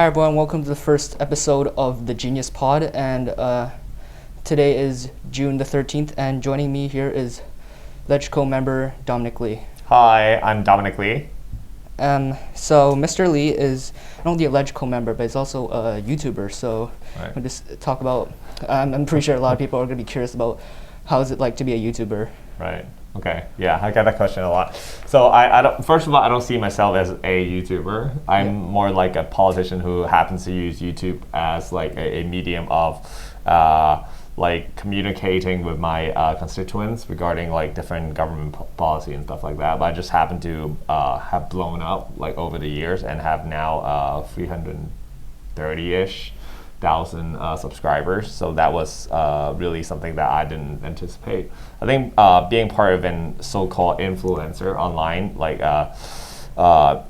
Hi everyone, welcome to the first episode of the Genius Pod, and today is June the 13th, and joining me here is LegCo member Dominic Lee. Hi, I'm Dominic Lee. So Mr. Lee is not only a LegCo member, but he's also a YouTuber, so Right. we'll just talk about, I'm pretty sure a lot of people are going to be curious about how is it like to be a YouTuber. Right. Okay. Yeah, I get that question a lot. So I don't. First of all, I don't see myself as a YouTuber. I'm more like a politician who happens to use YouTube as like a medium of like communicating with my constituents regarding like different government policy and stuff like that. But I just happen to have blown up like over the years and have now 330-ish thousand subscribers. So that was really something that I didn't anticipate. I think being part of an so-called influencer online, like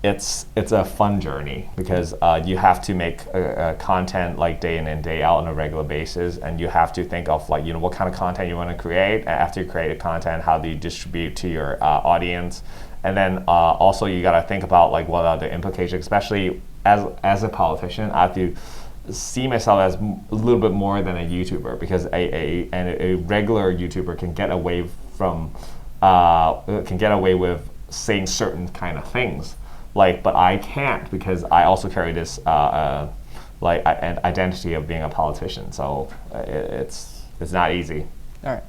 it's a fun journey because you have to make content like day in and day out on a regular basis, and you have to think of like what kind of content you want to create. And after you create a content, how do you distribute to your audience? And then also you got to think about like what are the implications, especially as a politician. I have to see myself as a little bit more than a YouTuber, because a regular YouTuber can get away with saying certain kind of things, but I can't, because I also carry this an identity of being a politician. So it's not easy. All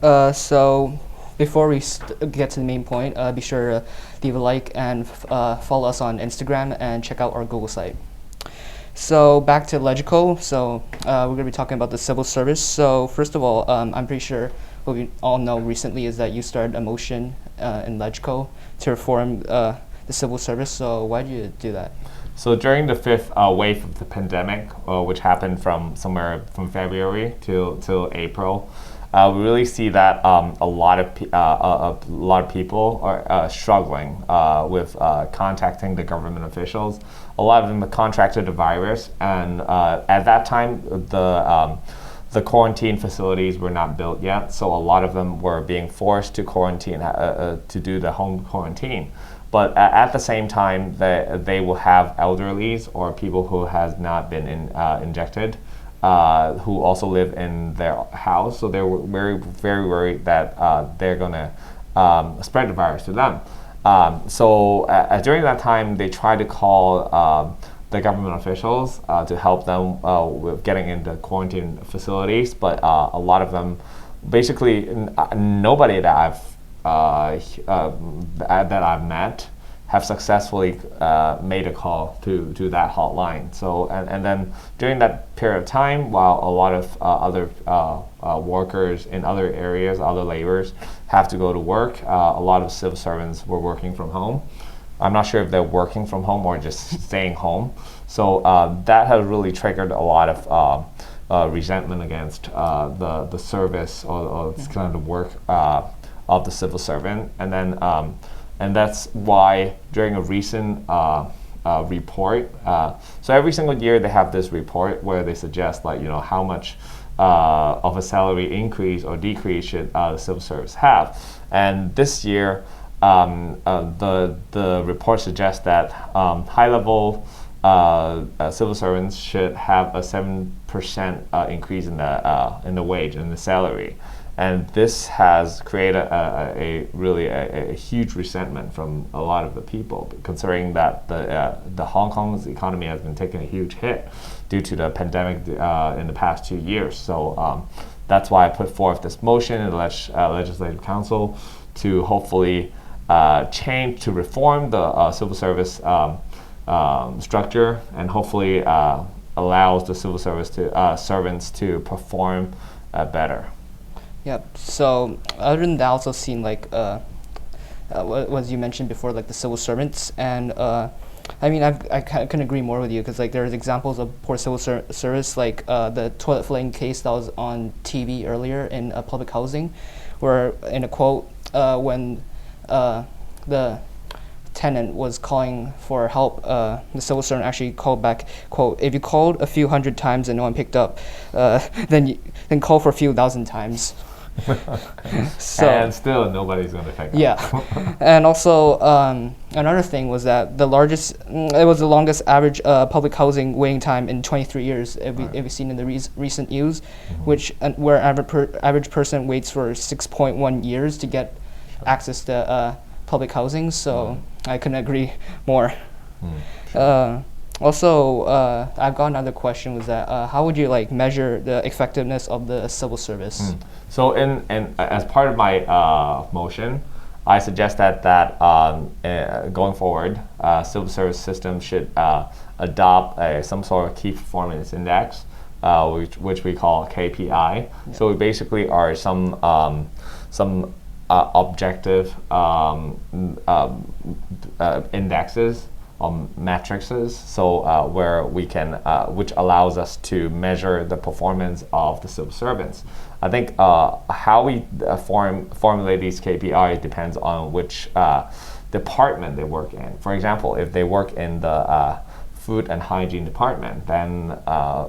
right. So before we get to the main point, be sure to leave a like and follow us on Instagram and check out our Google site. So back to LegCo. So we're going to be talking about the civil service. So first of all, I'm pretty sure what we all know recently is that you started a motion in LegCo to reform the civil service. So why did you do that? So during the fifth wave of the pandemic, which happened from February till April, we really see that a lot of people are struggling with contacting the government officials. A lot of them have contracted the virus, and at that time, the quarantine facilities were not built yet, so a lot of them were being forced to quarantine, to do the home quarantine. But at the same time, they will have elderlies or people who has not been injected, who also live in their house. So they were very, very worried that they're going to spread the virus to them. So during that time, they tried to call the government officials to help them with getting into quarantine facilities, but a lot of them, basically nobody that I've met have successfully made a call to that hotline. So and then during that period of time, while a lot of other workers in other areas, other laborers have to go to work, a lot of civil servants were working from home. I'm not sure if they're working from home or just staying home. So that has really triggered a lot of resentment against the service or kind of the work of the civil servant. And then and that's why during a recent report, so every single year they have this report where they suggest how much of a salary increase or decrease should the civil service have. And this year, the report suggests that high-level civil servants should have a 7% increase in the wage and the salary. And this has created a huge resentment from a lot of the people, considering that the Hong Kong's economy has been taking a huge hit due to the pandemic in the past 2 years. So that's why I put forth this motion in the Legislative Council to hopefully change, to reform the civil service structure, and hopefully allows the civil service servants to perform better. Yep. So other than that, I also seen what you mentioned before, like the civil servants, and I mean I can agree more with you, because there's examples of poor civil service, like the toilet filling case that was on TV earlier in public housing, where in a quote when the tenant was calling for help, the civil servant actually called back, quote, "If you called a few hundred times and no one picked up, then call for a few thousand times." So and still nobody's going to take up. yeah, and also another thing was that it was the longest average public housing waiting time in 23 years. If we've seen in the recent news, which where average person waits for 6.1 years to get access to public housing. So I couldn't agree more. Also, I've got another question. Was that how would you like measure the effectiveness of the civil service? So, as part of my motion, I suggest that going forward, civil service system should adopt some sort of key performance index, which we call KPI. Yeah. So, we basically are some objective indexes. Matrices, so where we can, which allows us to measure the performance of the civil servants. I think how we formulate these KPIs depends on which department they work in. For example, if they work in the food and hygiene department, then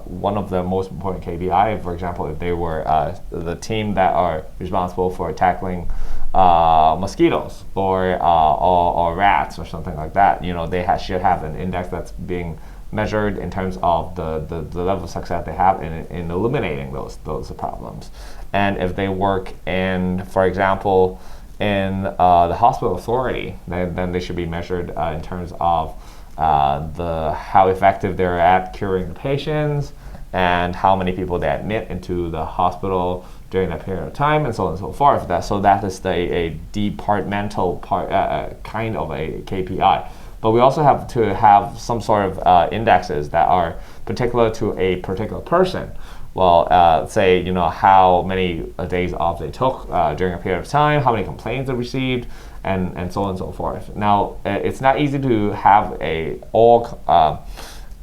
one of the most important KPI, for example, if they were the team that are responsible for tackling mosquitoes or rats or something like that, they should have an index that's being measured in terms of the level of success they have in eliminating those problems. And if they work in, for example, in the hospital authority, then they should be measured in terms of how effective they're at curing the patients and how many people they admit into the hospital during that period of time, and so on and so forth. So that is a departmental kind of a KPI. But we also have to have some sort of indexes that are particular to a particular person. Well, say, how many days off they took during a period of time, how many complaints they received, and so on and so forth. Now, it's not easy to have a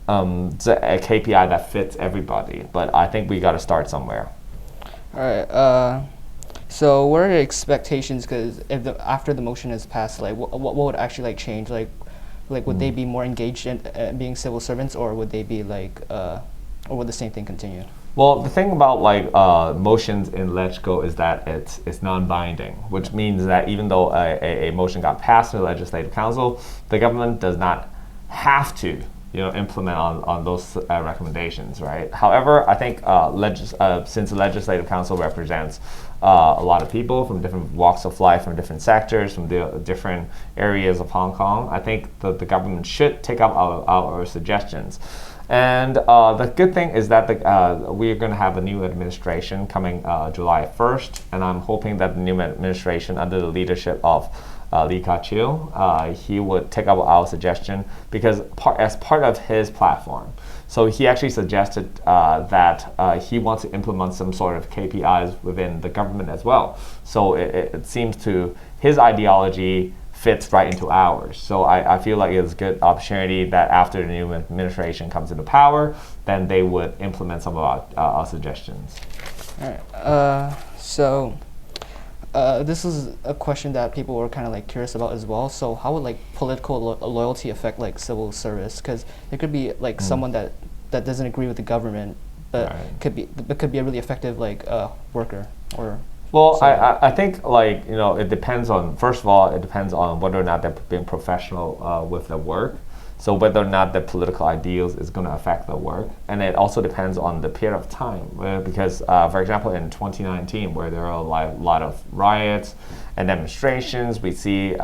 KPI that fits everybody, but I think we got to start somewhere. All right. So, what are the expectations? Because after the motion is passed, like, what would actually change? Like, would they be more engaged in being civil servants, or would they be or would the same thing continue? Well, the thing about motions in LegCo is that it's non-binding, which means that even though a motion got passed in the Legislative Council, the government does not have to implement on those recommendations, right? However, I think since the Legislative Council represents a lot of people from different walks of life, from different sectors, from different areas of Hong Kong, I think that the government should take up our suggestions. And the good thing is that we are going to have a new administration coming July 1st, and I'm hoping that the new administration, under the leadership of Lee Ka-chiu, he would take up our suggestion because as part of his platform. So he actually suggested that he wants to implement some sort of KPIs within the government as well. So it seems to his ideology fits right into ours. So I feel like it's a good opportunity that after the new administration comes into power, then they would implement some of our suggestions. All right. So this is a question that people were kind of curious about as well. So how would political loyalty affect civil service? Because there could be someone that doesn't agree with the government, but could be a really effective worker or. Well, I think it depends on, first of all, it depends on whether or not they're being professional with their work. So whether or not the political ideals is going to affect their work. And it also depends on the period of time. Because, for example, in 2019, where there are a lot of riots and demonstrations, we see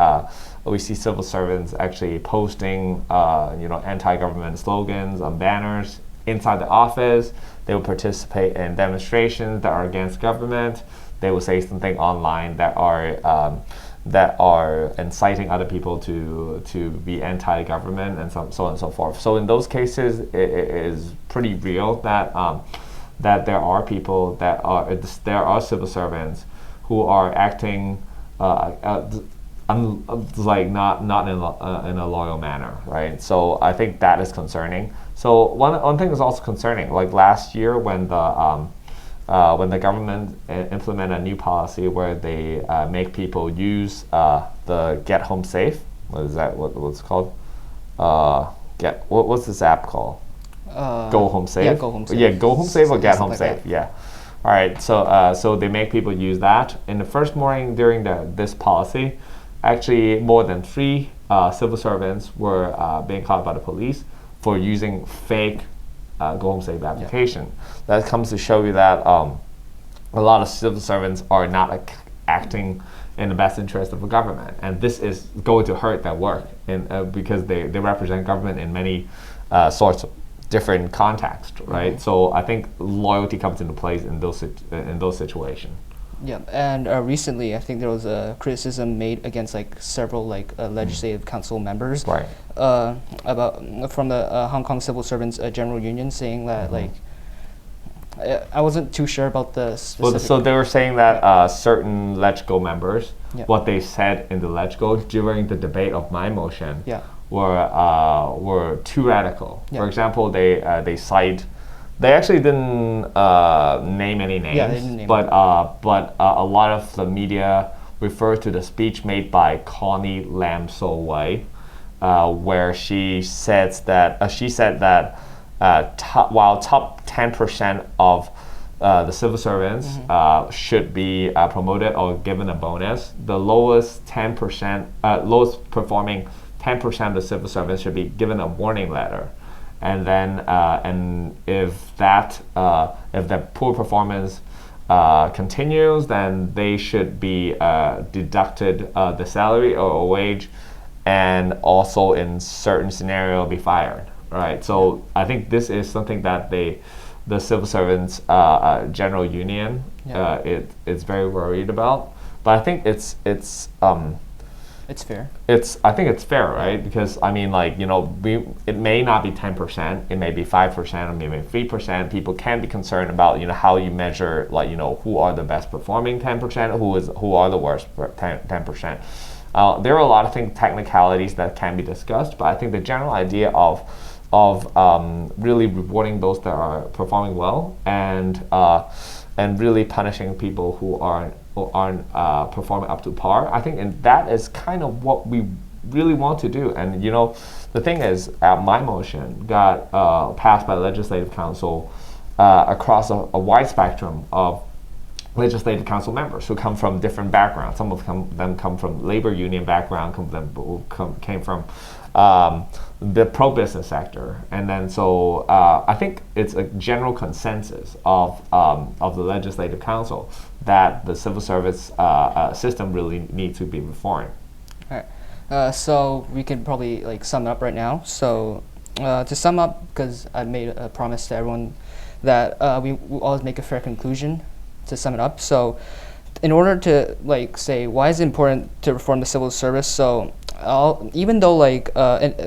civil servants actually posting anti-government slogans on banners inside the office. They will participate in demonstrations that are against government. They will say something online that are inciting other people to be anti-government and so on and so forth. So in those cases, it is pretty real that there are people there are civil servants who are acting not in a loyal manner, right? So I think that is concerning. So one thing is also concerning. Like last year when the government implemented a new policy where they make people use the Get Home Safe. What is that? What's it called? What's this app called? Go Home Safe. Yeah, Go Home Safe. Yeah, Go Home Safe or Get Home Safe. Yeah. All right, so they make people use that. In the first morning during this policy, actually more than three civil servants were being caught by the police for using fake Go Home Safe application. That comes to show you that a lot of civil servants are not acting in the best interest of the government, and this is going to hurt their work, because they represent government in many sorts of different contexts, right? So I think loyalty comes into place in those situations. Yeah, and recently I think there was a criticism made against like several like legislative council members, Right. About from the Hong Kong Civil Servants General Union, saying that like I wasn't too sure about the specific. Well, so they were saying that certain LegCo members, Yeah. what they said in the LegCo during the debate of my motion, Yeah. were too radical. Yeah. For example, they cite. They actually didn't name any names, Yeah, they didn't name but a lot of the media referred to the speech made by Connie Lam So Wei, where she said that while top 10% of the civil servants should be promoted or given a bonus, the lowest performing 10% of the civil servants should be given a warning letter. And then, and if the poor performance continues, then they should be deducted the salary or wage, and also in certain scenario be fired. Right. So I think this is something that the civil servants general union it's very worried about. But I think it's fair. I think it's fair, right? Because I mean, like, you know, it may not be 10%, it may be 5%, or maybe 3%. People can be concerned about, you know, how you measure, like, you know, who are the best performing 10%, who are the worst 10%. There are a lot of technicalities that can be discussed, but I think the general idea of really rewarding those that are performing well, and really punishing people who aren't performing up to par. I think, and that is kind of what we really want to do. And you know, the thing is, my motion got passed by the Legislative Council across a wide spectrum of Legislative Council members who come from different backgrounds. Some of them come from labor union background, some of them came from the pro-business sector, and then so I think it's a general consensus of the Legislative Council that the civil service system really needs to be reformed. All right. So we can probably like sum it up right now. So to sum up, because I made a promise to everyone that we will always make a fair conclusion. To sum it up, so in order to like say why is it important to reform the civil service, so even though like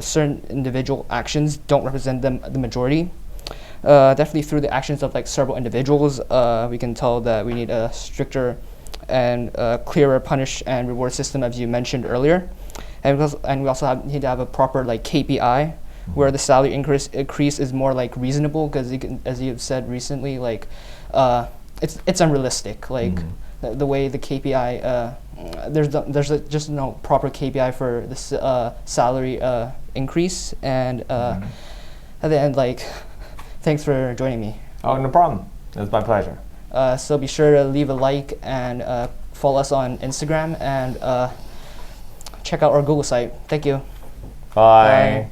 certain individual actions don't represent the majority, definitely through the actions of like several individuals, we can tell that we need a stricter and clearer punish and reward system, as you mentioned earlier, and we also need to have a proper like KPI where the salary increase is more like reasonable, because as you've said recently, like it's unrealistic, like the way the KPI there's just no proper KPI for the salary increase, and at the end, like, thanks for joining me. Oh, no problem. It's my pleasure. So be sure to leave a like and follow us on Instagram, and check out our Google site. Thank you. Bye.